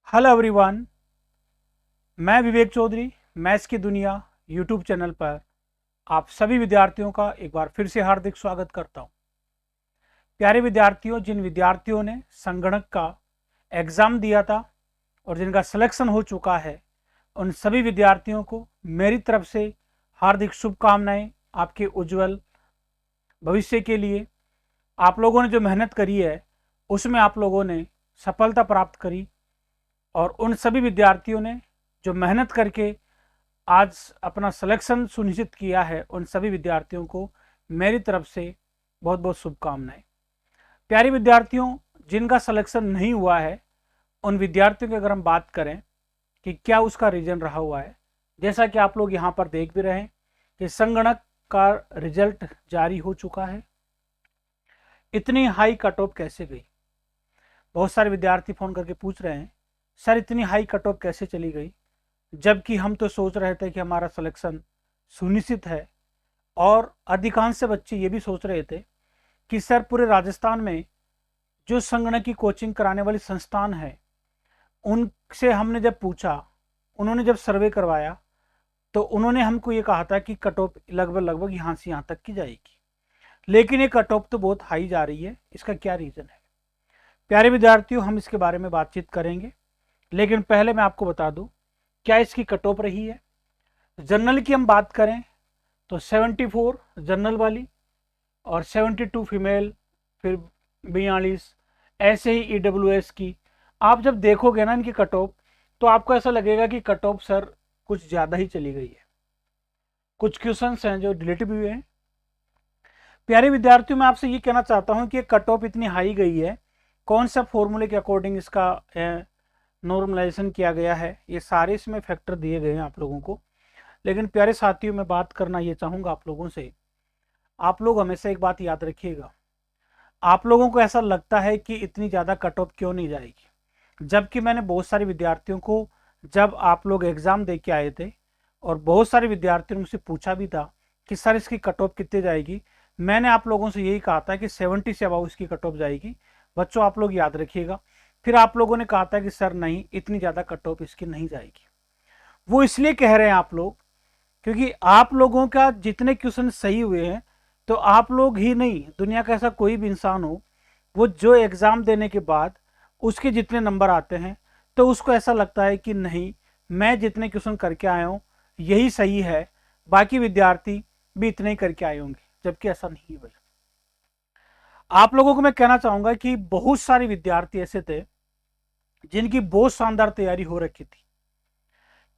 Hello everyone, मैं विवेक Chaudhary maths की दुनिया यूट्यूब चैनल पर आप सभी विद्यार्थियों का एक बार फिर से हार्दिक स्वागत करता हूं। प्यारे विद्यार्थियों, जिन विद्यार्थियों ने संगणक का एग्ज़ाम दिया था और जिनका सिलेक्शन हो चुका है, उन सभी विद्यार्थियों को मेरी तरफ से हार्दिक शुभकामनाएं आपके उज्जवल भविष्य के लिए। आप लोगों ने जो मेहनत करी है उसमें आप लोगों ने सफलता प्राप्त करी और उन सभी विद्यार्थियों ने जो मेहनत करके आज अपना सिलेक्शन सुनिश्चित किया है, उन सभी विद्यार्थियों को मेरी तरफ से बहुत बहुत शुभकामनाएं। प्यारे विद्यार्थियों, जिनका सिलेक्शन नहीं हुआ है उन विद्यार्थियों की अगर हम बात करें कि क्या उसका रीजन रहा हुआ है, जैसा कि आप लोग यहाँ पर देख भी रहे हैं कि संगणक का रिजल्ट जारी हो चुका है। इतनी हाई कट ऑफ कैसे गई? बहुत सारे विद्यार्थी फ़ोन करके पूछ रहे हैं, सर इतनी हाई कट ऑफ कैसे चली गई, जबकि हम तो सोच रहे थे कि हमारा सिलेक्शन सुनिश्चित है। और अधिकांश बच्चे ये भी सोच रहे थे कि सर पूरे राजस्थान में जो संगणक की कोचिंग कराने वाली संस्थान है, उनसे हमने जब पूछा, उन्होंने जब सर्वे करवाया तो उन्होंने हमको ये कहा था कि कट ऑफ लगभग यहाँ से यहाँ तक की जाएगी, लेकिन ये कट ऑफ तो बहुत हाई जा रही है। इसका क्या रीज़न है? प्यारे विद्यार्थियों, हम इसके बारे में बातचीत करेंगे, लेकिन पहले मैं आपको बता दूं क्या इसकी कट ऑफ रही है। जनरल की हम बात करें तो 74 जनरल वाली और 72 फीमेल, फिर 42, ऐसे ही ईडब्ल्यूएस की। आप जब देखोगे ना इनकी कट ऑफ तो आपको ऐसा लगेगा कि कट ऑफ सर कुछ ज़्यादा ही चली गई है। कुछ क्वेश्चंस हैं जो डिलीट भी हुए हैं। प्यारे विद्यार्थियों, मैं आपसे ये कहना चाहता हूँ कि कट ऑफ इतनी हाई गई है, कौन सा फॉर्मूले के अकॉर्डिंग इसका नॉर्मलाइजेशन किया गया है, ये सारे इसमें फैक्टर दिए गए हैं आप लोगों को। लेकिन प्यारे साथियों, मैं बात करना ये चाहूँगा आप लोगों से, आप लोग हमेशा एक बात याद रखिएगा। आप लोगों को ऐसा लगता है कि इतनी ज़्यादा कट ऑफ क्यों नहीं जाएगी, जबकि मैंने बहुत सारे विद्यार्थियों को, जब आप लोग एग्ज़ाम दे के आए थे और बहुत सारे विद्यार्थियों ने मुझसे पूछा भी था कि सर इसकी कट ऑफ कितनी जाएगी, मैंने आप लोगों से यही कहा था कि 70 से अबाउ इसकी कट ऑफ जाएगी। बच्चों, आप लोग याद रखिएगा। फिर आप लोगों ने कहा था कि सर नहीं, इतनी ज़्यादा कट ऑफ इसकी नहीं जाएगी। वो इसलिए कह रहे हैं आप लोग क्योंकि आप लोगों का जितने क्वेश्चन सही हुए हैं, तो आप लोग ही नहीं, दुनिया का ऐसा कोई भी इंसान हो, वो जो एग्ज़ाम देने के बाद उसके जितने नंबर आते हैं तो उसको ऐसा लगता है कि नहीं, मैं जितने क्वेश्चन करके आया हूँ यही सही है, बाकी विद्यार्थी भी इतने ही करके आए होंगे, जबकि ऐसा नहीं है भाई। आप लोगों को मैं कहना चाहूँगा कि बहुत सारे विद्यार्थी ऐसे थे जिनकी बहुत शानदार तैयारी हो रखी थी,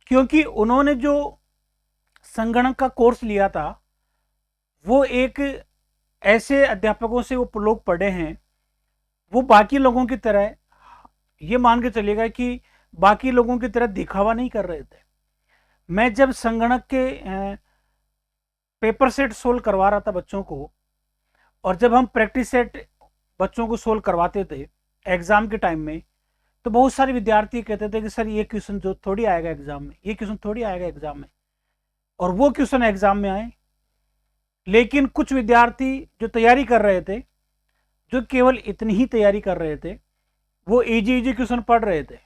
क्योंकि उन्होंने जो संगणक का कोर्स लिया था वो एक ऐसे अध्यापकों से वो लोग पढ़े हैं, वो बाकी लोगों की तरह, ये मान के चलिएगा कि बाकी लोगों की तरह दिखावा नहीं कर रहे थे। मैं जब संगणक के पेपर सेट सोल्व करवा रहा था बच्चों को, और जब हम प्रैक्टिस सेट बच्चों को सोल्व करवाते थे एग्जाम के टाइम में, तो बहुत सारे विद्यार्थी कहते थे कि सर ये क्वेश्चन जो थोड़ी आएगा एग्जाम में, ये क्वेश्चन थोड़ी आएगा एग्जाम में, और वो क्वेश्चन एग्जाम में आए। लेकिन कुछ विद्यार्थी जो तैयारी कर रहे थे, जो केवल इतनी ही तैयारी कर रहे थे, वो इजी इजी क्वेश्चन पढ़ रहे थे।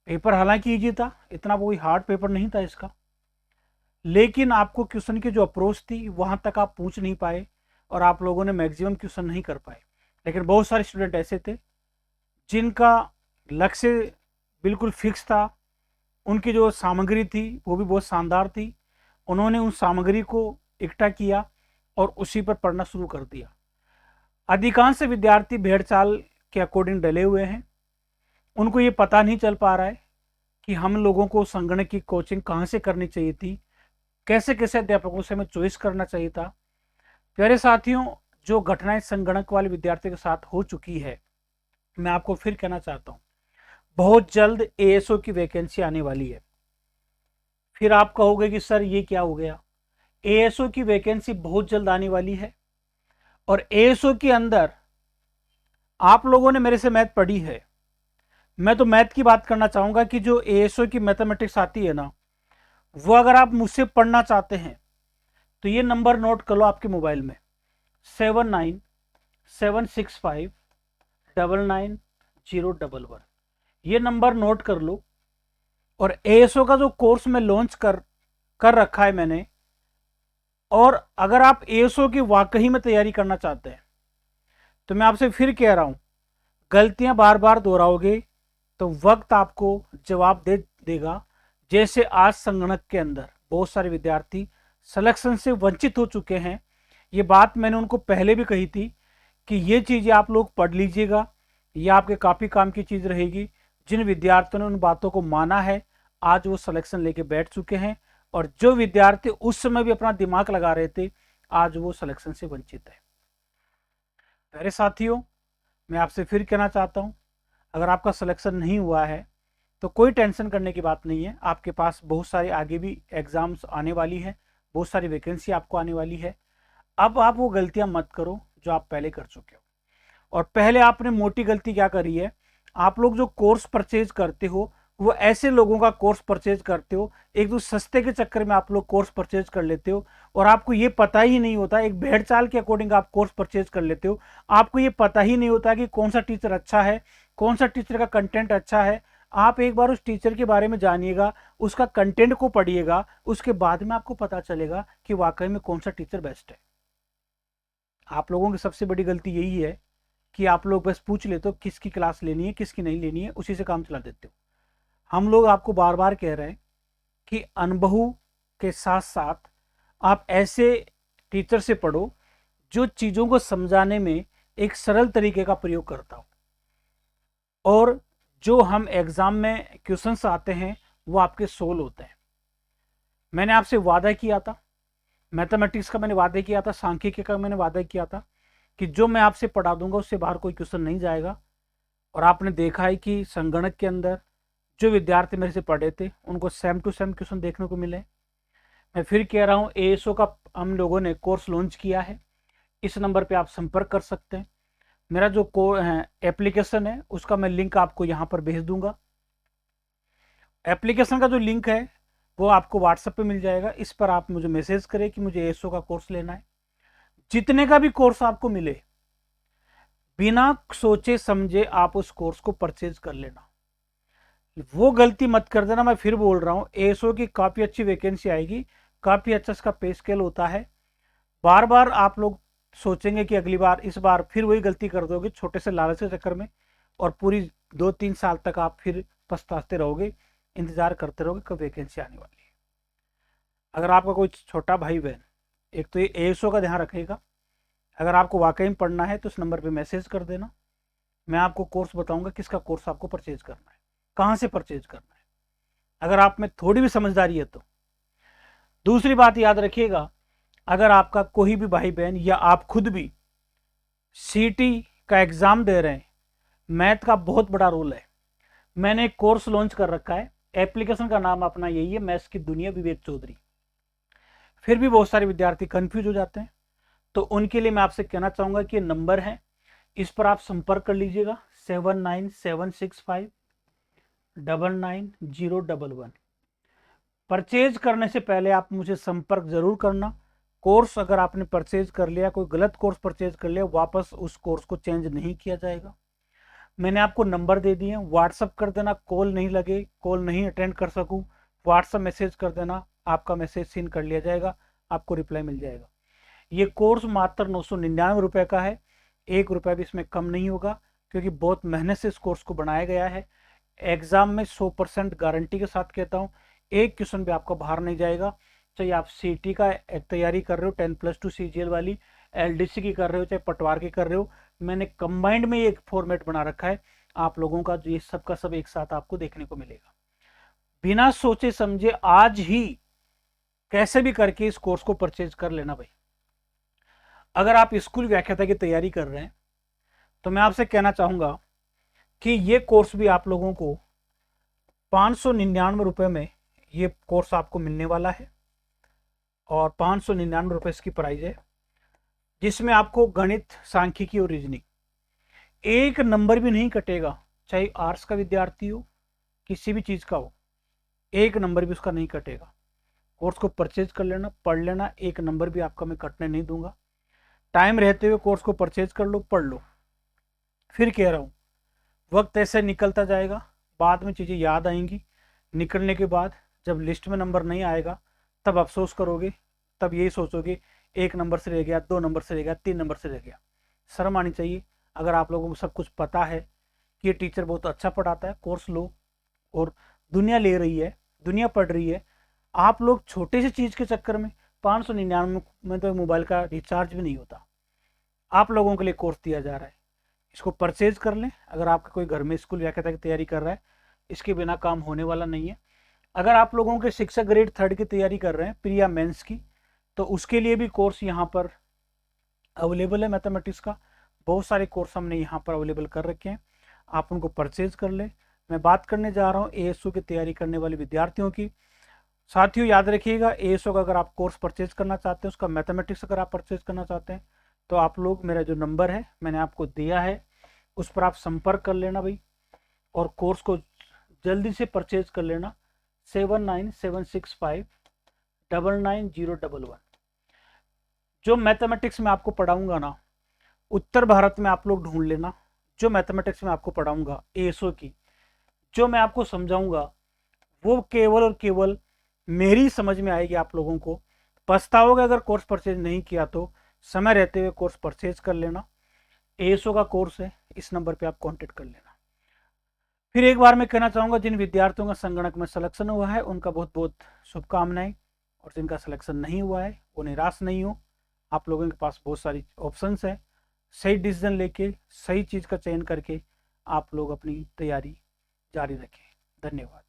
पेपर हालांकि इजी था, इतना कोई हार्ड पेपर नहीं था इसका, लेकिन आपको क्वेश्चन की जो अप्रोच थी वहां तक आप पूछ नहीं पाए और आप लोगों ने मैक्सिमम क्वेश्चन नहीं कर पाए। लेकिन बहुत सारे स्टूडेंट ऐसे थे जिनका लक्ष्य बिल्कुल फिक्स था, उनकी जो सामग्री थी वो भी बहुत शानदार थी, उन्होंने उन सामग्री को इकट्ठा किया और उसी पर पढ़ना शुरू कर दिया। अधिकांश विद्यार्थी भेड़ चाल के अकॉर्डिंग डले हुए हैं, उनको ये पता नहीं चल पा रहा है कि हम लोगों को संगणक की कोचिंग कहाँ से करनी चाहिए थी, कैसे कैसे अध्यापकों से हमें चॉइस करना चाहिए था। प्यारे साथियों, जो घटनाएं संगणक वाले विद्यार्थियों के साथ हो चुकी है, मैं आपको फिर कहना चाहता हूँ, बहुत जल्द एएसओ की वैकेंसी आने वाली है। फिर आप कहोगे कि सर ये क्या हो गया? एएसओ की वैकेंसी बहुत जल्द आने वाली है, और एएसओ के अंदर आप लोगों ने मेरे से मैथ पढ़ी है, मैं तो मैथ की बात करना चाहूंगा कि जो एएसओ की मैथमेटिक्स आती है ना, वो अगर आप मुझसे पढ़ना चाहते हैं तो ये नंबर नोट कर लो आपके मोबाइल में, 7976599011। ये नंबर नोट कर लो। और एएसओ का जो कोर्स में लॉन्च कर रखा है मैंने, और अगर आप एएसओ की वाकई में तैयारी करना चाहते हैं तो मैं आपसे फिर कह रहा हूं, गलतियां बार बार दोहराओगे तो वक्त आपको जवाब दे देगा। जैसे आज संगणक के अंदर बहुत सारे विद्यार्थी सिलेक्शन से वंचित हो चुके हैं। ये बात मैंने उनको पहले भी कही थी कि ये चीज़ें आप लोग पढ़ लीजिएगा, ये आपके काफ़ी काम की चीज़ रहेगी। जिन विद्यार्थियों ने उन बातों को माना है आज वो सिलेक्शन लेके बैठ चुके हैं, और जो विद्यार्थी उस समय भी अपना दिमाग लगा रहे थे आज वो सिलेक्शन से वंचित है। मेरे साथियों, मैं आपसे फिर कहना चाहता हूं, अगर आपका सिलेक्शन नहीं हुआ है तो कोई टेंशन करने की बात नहीं है। आपके पास बहुत सारी आगे भी एग्जाम्स आने वाली है, बहुत सारी वैकेंसी आपको आने वाली है। अब आप वो गलतियां मत करो जो आप पहले कर चुके हो। और पहले आपने मोटी गलती क्या करी है, आप लोग जो कोर्स परचेज करते हो वो ऐसे लोगों का कोर्स परचेज करते हो, एक तो सस्ते के चक्कर में आप लोग कोर्स परचेज कर लेते हो, और आपको ये पता ही नहीं होता, एक भेड़ चाल के अकॉर्डिंग आप कोर्स परचेज कर लेते हो। आपको ये पता ही नहीं होता कि कौन सा टीचर अच्छा है, कौन सा टीचर का कंटेंट अच्छा है। आप एक बार उस टीचर के बारे में जानिएगा, उसका कंटेंट को पढ़िएगा, उसके बाद में आपको पता चलेगा कि वाकई में कौन सा टीचर बेस्ट है। आप लोगों की सबसे बड़ी गलती यही है कि आप लोग बस पूछ लेते हो किसकी क्लास लेनी है किसकी नहीं लेनी है, उसी से काम चला देते हो। हम लोग आपको बार बार कह रहे हैं कि अनुभव के साथ साथ आप ऐसे टीचर से पढ़ो जो चीज़ों को समझाने में एक सरल तरीके का प्रयोग करता हो, और जो हम एग्ज़ाम में क्वेश्चंस आते हैं वो आपके सोल्व होते हैं। मैंने आपसे वादा किया था, मैथमेटिक्स का मैंने वादा किया था, सांख्यिकी का मैंने वादा किया था कि जो मैं आपसे पढ़ा दूंगा उससे बाहर कोई क्वेश्चन नहीं जाएगा। और आपने देखा है कि संगणक के अंदर जो विद्यार्थी मेरे से पढ़े थे उनको सेम टू सेम क्वेश्चन देखने को मिले। मैं फिर कह रहा हूँ, एएसओ का हम लोगों ने कोर्स लॉन्च किया है, इस नंबर पे आप संपर्क कर सकते हैं। मेरा जो एप्लीकेशन है उसका मैं लिंक आपको यहाँ पर भेज दूंगा। एप्लीकेशन का जो लिंक है वो आपको व्हाट्सएप पे मिल जाएगा। इस पर आप मुझे मैसेज करें कि मुझे एएसओ का कोर्स लेना है। जितने का भी कोर्स आपको मिले बिना सोचे समझे आप उस कोर्स को परचेज कर लेना, वो गलती मत कर देना। मैं फिर बोल रहा हूँ, एएसओ की काफ़ी अच्छी वैकेंसी आएगी, काफ़ी अच्छा इसका पे स्केल होता है। बार बार आप लोग सोचेंगे कि अगली बार, इस बार फिर वही गलती कर दोगे छोटे से लालच के चक्कर में, और पूरी 2-3 साल तक आप फिर पछताते रहोगे, इंतजार करते रहोगे कब वैकेंसी आने वाली है। अगर आपका कोई छोटा भाई बहन, एक तो ये एएसओ का ध्यान रखेगा, अगर आपको वाकई में पढ़ना है तो इस नंबर पे मैसेज कर देना। मैं आपको कोर्स बताऊंगा किसका कोर्स आपको परचेज करना है, कहाँ से परचेज करना है, अगर आप में थोड़ी भी समझदारी है तो। दूसरी बात याद रखिएगा, अगर आपका कोई भी भाई बहन या आप खुद भी सीटी का एग्ज़ाम दे रहे हैं, मैथ का बहुत बड़ा रोल है। मैंने एक कोर्स लॉन्च कर रखा है, एप्लीकेशन का नाम अपना यही है, मैथ्स की दुनिया विवेक चौधरी। फिर भी बहुत सारे विद्यार्थी कंफ्यूज हो जाते हैं, तो उनके लिए मैं आपसे कहना चाहूँगा कि ये नंबर है, इस पर आप संपर्क कर लीजिएगा, 7976599011। परचेज करने से पहले आप मुझे संपर्क जरूर करना। कोर्स अगर आपने परचेज कर लिया, कोई गलत कोर्स परचेज कर लिया, वापस उस कोर्स को चेंज नहीं किया जाएगा। मैंने आपको नंबर दे दिए, व्हाट्सअप कर देना, कॉल नहीं लगे, कॉल नहीं अटेंड कर सकूं, व्हाट्सअप मैसेज कर देना, आपका मैसेज सीन कर लिया जाएगा, आपको रिप्लाई मिल जाएगा। ये कोर्स मात्र 999 रुपये का है, 1 रुपया भी इसमें कम नहीं होगा, क्योंकि बहुत मेहनत से इस कोर्स को बनाया गया है। एग्जाम में 100% गारंटी के साथ कहता हूँ, एक क्वेश्चन भी आपका बाहर नहीं जाएगा। चाहे आप सीटी का तैयारी कर रहे हो 10+2 सीजीएल वाली, एलडीसी की कर रहे हो, चाहे पटवार की कर रहे हो, मैंने कंबाइंड में एक फॉर्मेट बना रखा है आप लोगों का, जो ये सब का सब एक साथ आपको देखने को मिलेगा। बिना सोचे समझे आज ही कैसे भी करके इस कोर्स को परचेज कर लेना भाई। अगर आप स्कूल व्याख्याता की तैयारी कर रहे हैं तो मैं आपसे कहना चाहूंगा कि ये कोर्स भी आप लोगों को 599 रुपये में ये कोर्स आपको मिलने वाला है, और 599 रुपये इसकी प्राइस है, जिसमें आपको गणित, सांख्यिकी और रीजनिंग एक नंबर भी नहीं कटेगा। चाहे आर्ट्स का विद्यार्थी हो, किसी भी चीज़ का हो, एक नंबर भी उसका नहीं कटेगा। कोर्स को परचेज कर लेना, पढ़ लेना, एक नंबर भी आपका मैं कटने नहीं दूंगा। टाइम रहते हुए कोर्स को परचेज कर लो, पढ़ लो। फिर कह रहा हूँ, वक्त ऐसे निकलता जाएगा, बाद में चीज़ें याद आएंगी, निकलने के बाद जब लिस्ट में नंबर नहीं आएगा तब अफसोस करोगे, तब यही सोचोगे 1 नंबर से रह गया, 2 नंबर से रह गया, 3 नंबर से रह गया। शर्म आनी चाहिए। अगर आप लोगों को सब कुछ पता है कि ये टीचर बहुत अच्छा पढ़ाता है, कोर्स लो, और दुनिया ले रही है, दुनिया पढ़ रही है, आप लोग छोटे से चीज़ के चक्कर में 599 में तो मोबाइल का रिचार्ज भी नहीं होता, आप लोगों के लिए कोर्स दिया जा रहा है, इसको परचेज कर लें। अगर आपका कोई घर में स्कूल व्याख्याता की तैयारी कर रहा है, इसके बिना काम होने वाला नहीं है। अगर आप लोगों के शिक्षक ग्रेड 3 की तैयारी कर रहे हैं, प्रिया मेंस की, तो उसके लिए भी कोर्स यहाँ पर अवेलेबल है। मैथमेटिक्स का बहुत सारे कोर्स हमने यहाँ पर अवेलेबल कर रखे हैं, आप उनको परचेज कर लें। मैं बात करने जा रहा हूँ एएसओ की तैयारी करने वाले विद्यार्थियों की। साथियों याद रखिएगा, एएसओ का अगर आप कोर्स परचेज करना चाहते हैं, उसका मैथमेटिक्स अगर आप परचेज करना चाहते हैं, तो आप लोग, मेरा जो नंबर है मैंने आपको दिया है, उस पर आप संपर्क कर लेना भाई, और कोर्स को जल्दी से परचेज कर लेना। 7976599011। जो मैथमेटिक्स में आपको पढ़ाऊंगा ना, उत्तर भारत में आप लोग ढूंढ लेना, जो मैथमेटिक्स में आपको पढ़ाऊंगा एएसओ की, जो मैं आपको समझाऊंगा, वो केवल और केवल मेरी समझ में आएगी आप लोगों को। पछताओगे अगर कोर्स परचेज नहीं किया तो, समय रहते हुए कोर्स परचेज कर लेना। एएसओ का कोर्स है, इस नंबर पे आप कांटेक्ट कर लेना। फिर एक बार मैं कहना चाहूँगा, जिन विद्यार्थियों का संगणक में सिलेक्शन हुआ है उनका बहुत बहुत शुभकामनाएं, और जिनका सिलेक्शन नहीं हुआ है वो निराश नहीं हो। आप लोगों के पास बहुत सारी ऑप्शंस है, सही डिसीजन लेके सही चीज़ का चयन करके आप लोग अपनी तैयारी जारी रखें। धन्यवाद।